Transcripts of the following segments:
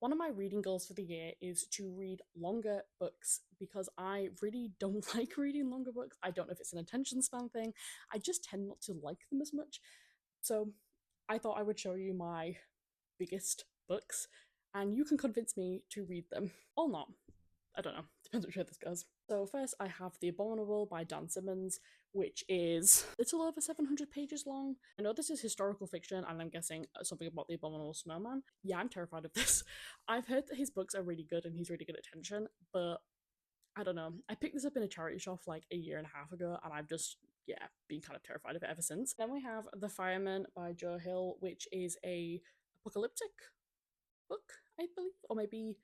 One of my reading goals for the year is to read longer books because I really don't like reading longer books. I don't know if it's an attention span thing. I just tend not to like them as much. So I thought I would show you my biggest books and you can convince me to read them or not. I don't know. Depends which way this goes. So first I have The Abominable by Dan Simmons, which is a little over 700 pages long. I know this is historical fiction and I'm guessing something about the Abominable Snowman. Yeah, I'm terrified of this. I've heard that his books are really good and he's really good at tension, but I don't know. I picked this up in a charity shop like a year and a half ago and I've just, yeah, been kind of terrified of it ever since. Then we have The Fireman by Joe Hill, which is a apocalyptic book, I believe, or maybe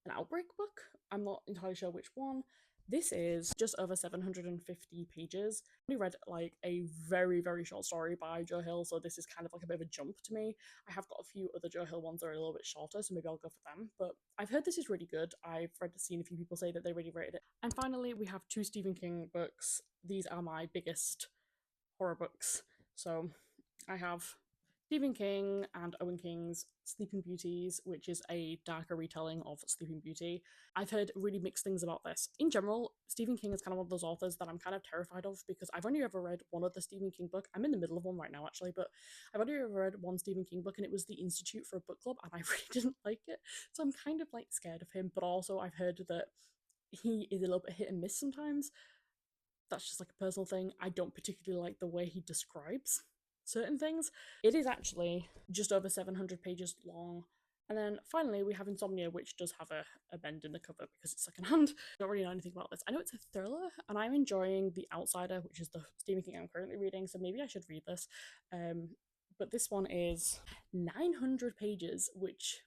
an Outbreak book. I'm not entirely sure which one. This is just over 750 pages. I only read like a very, very short story by Joe Hill, so this is kind of like a bit of a jump to me. I have got a few other Joe Hill ones that are a little bit shorter, so maybe I'll go for them. But I've heard this is really good. Seen a few people say that they really rated it. And finally, we have two Stephen King books. These are my biggest horror books. So I have Stephen King and Owen King's Sleeping Beauties, which is a darker retelling of Sleeping Beauty. I've heard really mixed things about this. In general, Stephen King is kind of one of those authors that I'm kind of terrified of because I've only ever read one other Stephen King book. I'm in the middle of one right now, actually, but I've only ever read one Stephen King book, and it was The Institute for a Book Club, and I really didn't like it. So I'm kind of like scared of him, but also I've heard that he is a little bit hit and miss sometimes. That's just like a personal thing. I don't particularly like the way he describes certain things. It is actually just over 700 pages long. And then finally, we have Insomnia, which does have a bend in the cover because it's secondhand. I don't really know anything about this. I know it's a thriller, and I'm enjoying The Outsider, which is the Stephen King I'm currently reading, so maybe I should read this. Um, but this one is 900 pages, which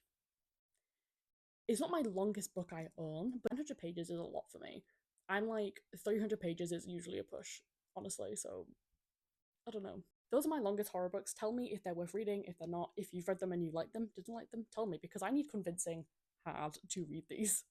is not my longest book I own, but 900 pages is a lot for me. I'm like 300 pages is usually a push, honestly. So I don't know. Those are my longest horror books. Tell me if they're worth reading. If they're not, if you've read them and you like them, didn't like them, tell me because I need convincing hard to read these.